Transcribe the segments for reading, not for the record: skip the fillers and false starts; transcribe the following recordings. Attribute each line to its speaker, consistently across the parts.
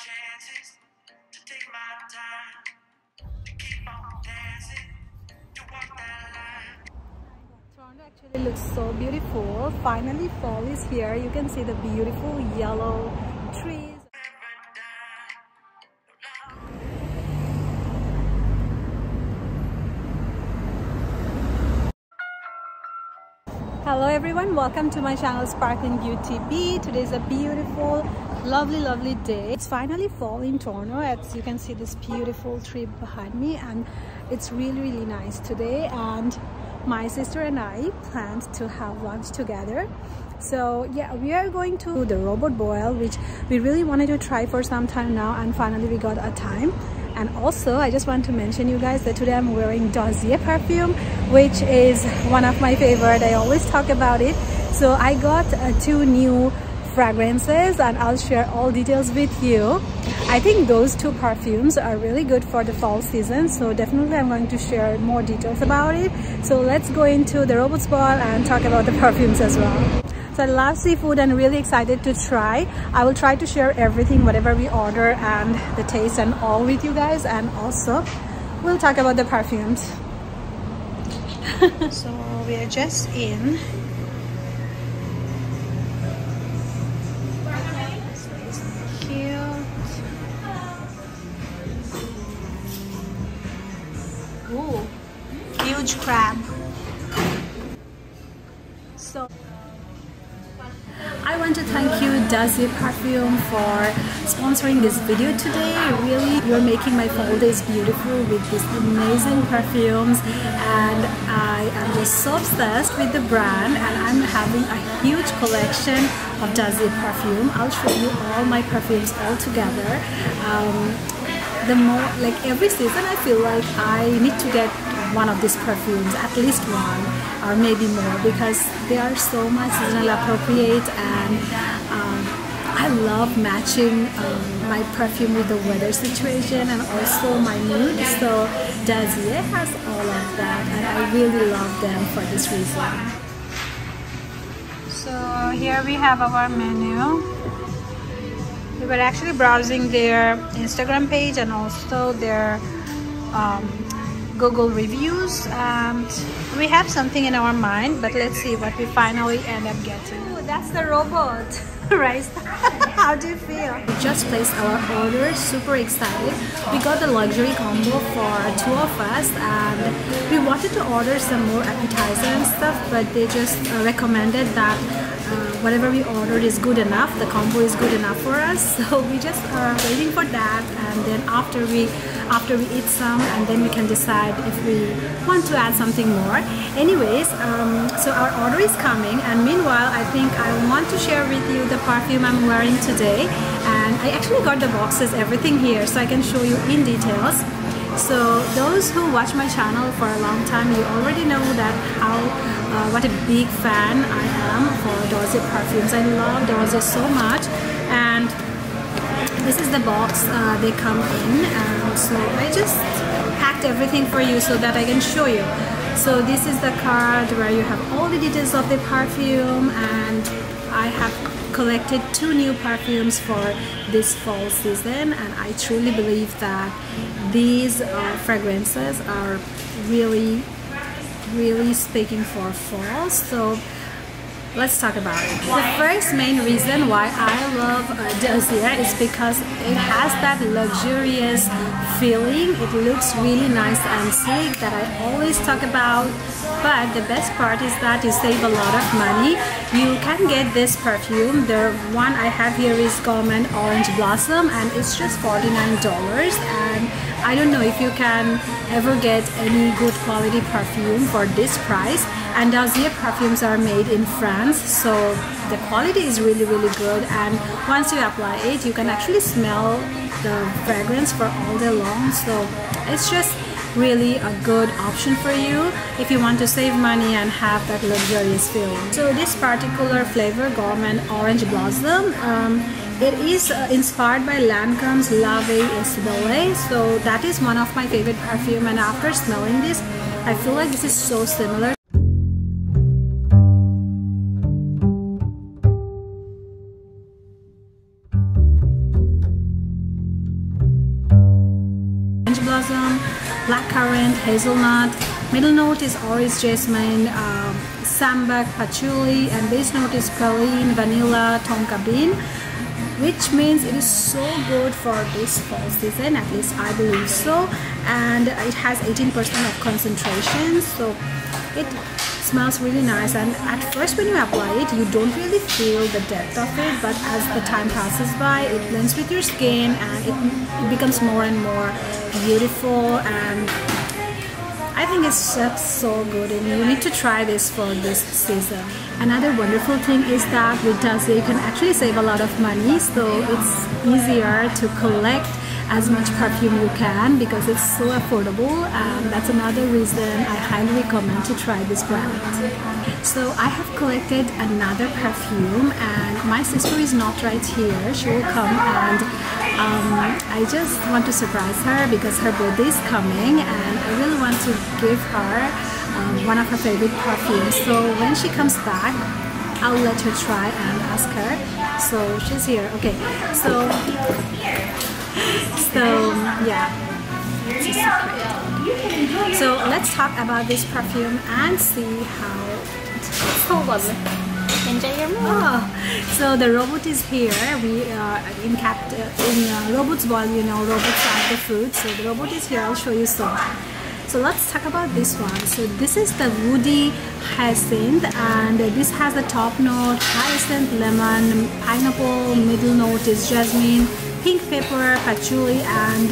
Speaker 1: chances, to take my time, to keep on dancing, to walk that line. Toronto actually looks so beautiful. Finally fall is here. You can see the beautiful yellow trees. Hello everyone, welcome to my channel Sparkling Beauty Bee. Today is a beautiful, lovely day. It's finally fall in Toronto. As you can see this beautiful tree behind me, and it's really nice today. And my sister and I planned to have lunch together. So yeah, we are going to the robot boil, which we really wanted to try for some time now, and finally we got a time. And also I just want to mention you guys that today I'm wearing Dossier Perfume, which is one of my favorite. I always talk about it. So I got 2 new fragrances and I'll share all details with you. I think those 2 perfumes are really good for the fall season, so definitely I'm going to share more details about it. So let's go into the robot boil and talk about the perfumes as well. So I love seafood and really excited to try. I will try to share everything, whatever we order, and the taste and all with you guys. And also, we'll talk about the perfumes. So we are just in. So it's cute. Ooh, huge crab. So I want to thank you, Dossier Perfume, for sponsoring this video today. Really, you're making my fall days beautiful with these amazing perfumes, and I am just so obsessed with the brand, and I'm having a huge collection of Dossier Perfume. I'll show you all my perfumes all together. The more, like every season, I feel like I need to get one of these perfumes, at least one or maybe more, because they are so much seasonal appropriate, and I love matching my perfume with the weather situation and also my mood. So Dossier has all of that, and I really love them for this reason. So here we have our menu. We were actually browsing their Instagram page and also their Google reviews, and we have something in our mind, but let's see what we finally end up getting. Ooh, that's the robot, right? How do you feel? We just placed our order, super excited. We got the luxury combo for 2 of us, and we wanted to order some more appetizer and stuff, but they just recommended that whatever we ordered is good enough. The combo is good enough for us, so we just are waiting for that, and then after we eat some, and then we can decide if we want to add something more. Anyways, so our order is coming, and meanwhile I think I want to share with you the perfume I'm wearing today. And I actually got the boxes, everything here, so I can show you in details. So those who watch my channel for a long time, you already know that what a big fan I am for Dossier perfumes. I love Dossier so much, and this is the box they come in. So I just packed everything for you so that I can show you. So this is the card where you have all the details of the perfume, and I have collected 2 new perfumes for this fall season, and I truly believe that these fragrances are really speaking for fall. So let's talk about it. The first main reason why I love Dossier is because it has that luxurious feeling. It looks really nice and sleek that I always talk about. But the best part is that you save a lot of money. You can get this perfume. The one I have here is Gourmand Orange Blossom, and it's just $49. And I don't know if you can ever get any good quality perfume for this price. And Dossier perfumes are made in France, so the quality is really good, and once you apply it, you can actually smell the fragrance for all day long. So it's just really a good option for you if you want to save money and have that luxurious feeling. So this particular flavor, Gourmand Orange Blossom, it is inspired by Lancome's La Vie est Belle. So that is one of my favorite perfume, and after smelling this, I feel like this is so similar. blackcurrant, hazelnut. Middle note is orange jasmine, sambac, patchouli, and base note is praline, vanilla, tonka bean, which means it is so good for this fall season, at least I believe so. And it has 18% of concentration, so it smells really nice. And at first when you apply it, you don't really feel the depth of it, but as the time passes by, it blends with your skin and it becomes more and more beautiful. And I think it's just so good, and you need to try this for this season. Another wonderful thing is that with Dossier you can actually save a lot of money, so it's easier to collect as much perfume you can because it's so affordable, and that's another reason I highly recommend to try this brand. So I have collected another perfume, and my sister is not right here. She will come, and I just want to surprise her because her birthday is coming and I really want to give her one of her favorite perfumes. So when she comes back, I'll let her try and ask her. So she's here. Okay, so yeah, it's a secret. So let's talk about this perfume and see how it's so lovely. Enjoy your meal. Oh, so the robot is here. We in robot's bowl, you know, robots are the food. So the robot is here. I'll show you soon. So let's talk about this one. So this is the Woody Hyacinth, and this has the top note hyacinth, lemon, pineapple. Middle note is jasmine, pink pepper, patchouli, and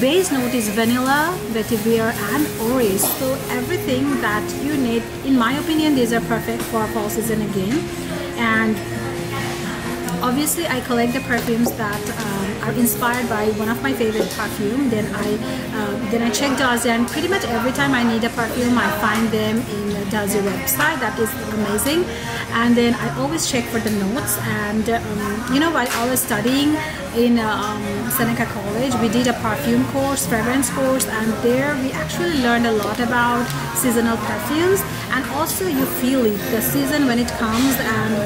Speaker 1: base note is vanilla, vetiver, and orange. So everything that you need, in my opinion, these are perfect for fall season again. And obviously I collect the perfumes that are inspired by one of my favorite perfume. Then I check Dossier, and pretty much every time I need a perfume I find them in the Dossier website. That is amazing. And then I always check for the notes. And you know, while I was studying in Seneca College, we did a perfume course, fragrance course, and there we actually learned a lot about seasonal perfumes. And also you feel it, the season when it comes, and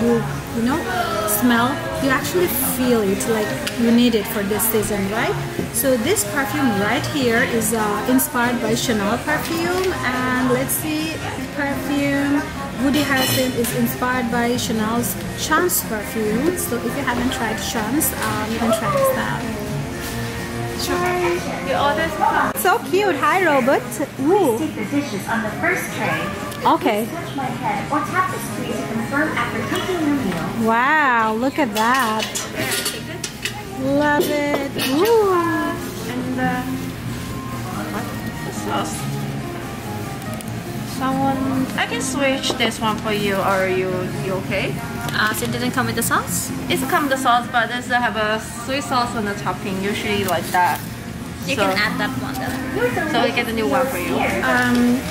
Speaker 1: you know, smell, you actually feel it, like you need it for this season, right? So this perfume right here is inspired by Chanel perfume, and let's see, perfume Woody Hyacinth is inspired by Chanel's Chance perfume. So if you haven't tried Chance, you can try this out.
Speaker 2: Sure. You ordered some.
Speaker 1: So cute. Hi, robot. Ooh.
Speaker 2: Please take the dishes on the first tray.
Speaker 1: Okay.
Speaker 2: Touch my head or tap the screen to confirm after taking your meal.
Speaker 1: Wow, look at that. Love it. Ooh.
Speaker 2: And what? The sauce. I can switch this one for you, or you okay?
Speaker 3: So it didn't come with the sauce?
Speaker 2: It's come with the sauce, but this have a sweet sauce on the topping, usually like that.
Speaker 3: You can add that one then.
Speaker 2: So we get a new one for you.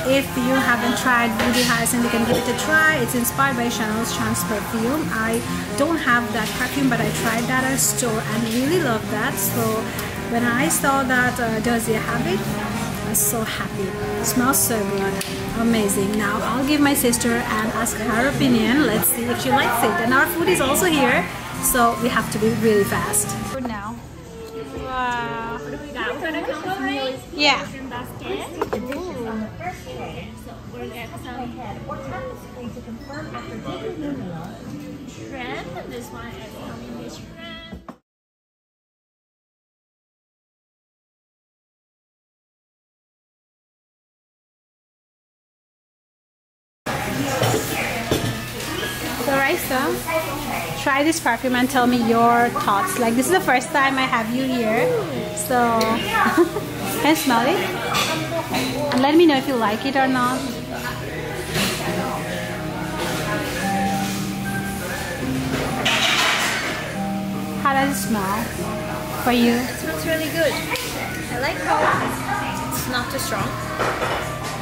Speaker 1: If you haven't tried Woody Hyacinth, you can give it a try. It's inspired by Chanel's Chance perfume. I don't have that perfume, but I tried that at a store and really loved that. So when I saw that Dossier have it, I was so happy. It smells so good. Amazing. Now I'll give my sister and ask her opinion. Let's see if she likes it. And our food is also here, so we have to be really fast. For now. Wow. Yeah.
Speaker 3: This one is coming this shrimp.
Speaker 1: So Raisa, try this perfume and tell me your thoughts. Like, this is the first time I have you here, so can you smell it? And let me know if you like it or not. How does it smell for you?
Speaker 3: It smells really good. I like how it's not too strong.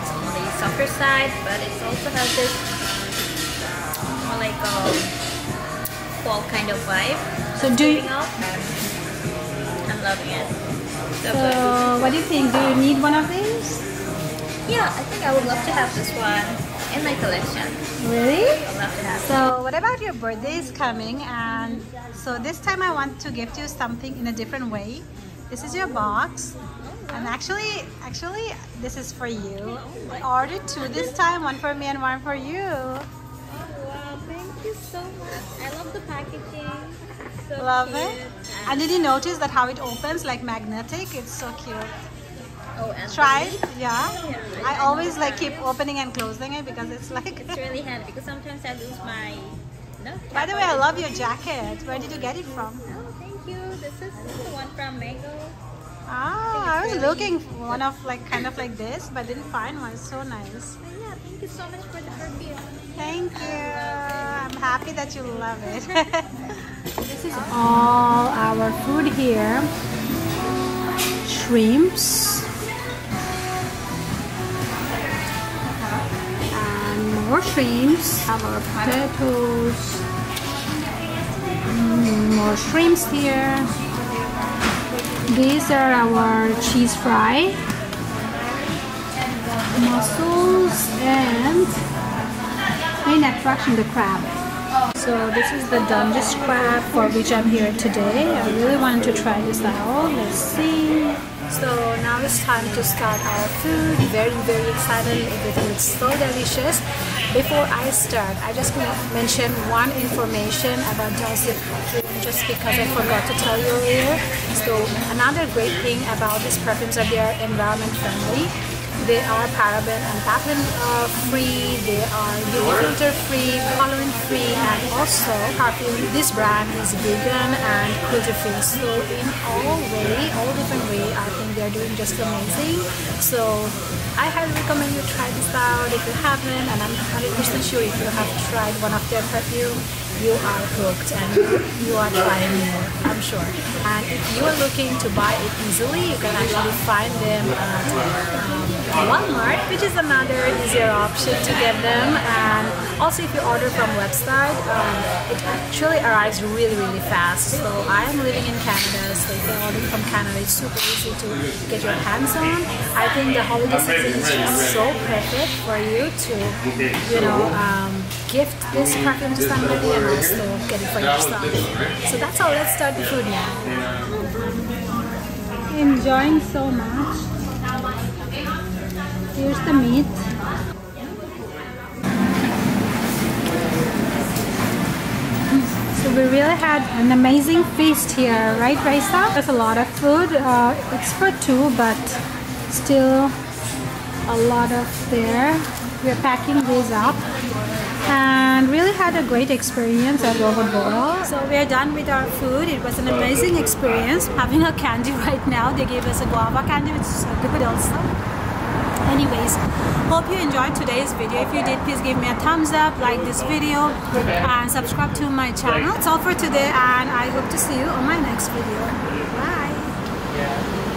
Speaker 3: It's on the softer side, but it also has this more like fall kind of vibe.
Speaker 1: So do you?
Speaker 3: I'm loving it. So
Speaker 1: So
Speaker 3: good.
Speaker 1: what do you think? Do you need one of these?
Speaker 3: Yeah, I think I would love to have this one in my collection.
Speaker 1: Really?
Speaker 3: I'd love to have it.
Speaker 1: So what about your birthday is coming, and so this time I want to gift you something in a different way. This is your box. And actually, this is for you. I ordered 2 this time, 1 for me and 1 for you.
Speaker 3: Oh wow, thank you so much. I love the packaging. So
Speaker 1: Love
Speaker 3: cute.
Speaker 1: it. And did you notice that how it opens like magnetic? It's so cute.
Speaker 3: Oh, and
Speaker 1: Try it? Yeah.
Speaker 3: Yeah,
Speaker 1: I always like keep opening and closing it because it's like.
Speaker 3: it's really handy because sometimes I lose my. No.
Speaker 1: By the way, I love your jacket. Where did you get it from?
Speaker 3: Oh, thank you. This is the one from Mango.
Speaker 1: Ah, I was looking for one of like kind of like this, but didn't find one. It's so nice.
Speaker 3: Oh, yeah, thank you so much for the perfume.
Speaker 1: Thank you. I'm happy that you love it. This is all our food here. Shrimps. And more shrimps. Our potatoes. More shrimps here. These are our cheese fry. Mussels and main attraction, the crab. So this is the Dungeness crab for which I'm here today. I really wanted to try this out. Let's see. So now it's time to start our food. Very excited. Everything looks so delicious. Before I start, I just want to mention one information about Dossier Perfume just because I forgot to tell you earlier. So another great thing about these perfumes are they are environment friendly. They are paraben and pathogen free, they are UV filter free, colorant free, and also perfume. This brand is vegan and cruelty free. So in all different way, I think they are doing just amazing. So I highly recommend you try this out if you haven't, and I'm 100% sure if you have tried one of their perfume, you are hooked and you are trying more, I'm sure. And if you are looking to buy it easily, you can actually find them at Walmart, which is another easier option to get them. And also if you order from website, it actually arrives really fast. So I am living in Canada, so if you're ordering from Canada, it's super easy to get your hands on. I think the holiday season is just so perfect for you to, you know, gift this perfume to somebody and also get it for yourself. So that's all. Let's start the food now. Enjoying so much. Here's the meat. So we really had an amazing feast here, right, Raisa? There's a lot of food. It's for 2, but still a lot of there. We're packing these up. And really had a great experience at Robot Boil. So we are done with our food. It was an amazing experience. Having a candy right now. They gave us a guava candy, which is good also. Anyways, hope you enjoyed today's video. If you did, please give me a thumbs up, like this video, and subscribe to my channel. That's all for today, and I hope to see you on my next video. Bye!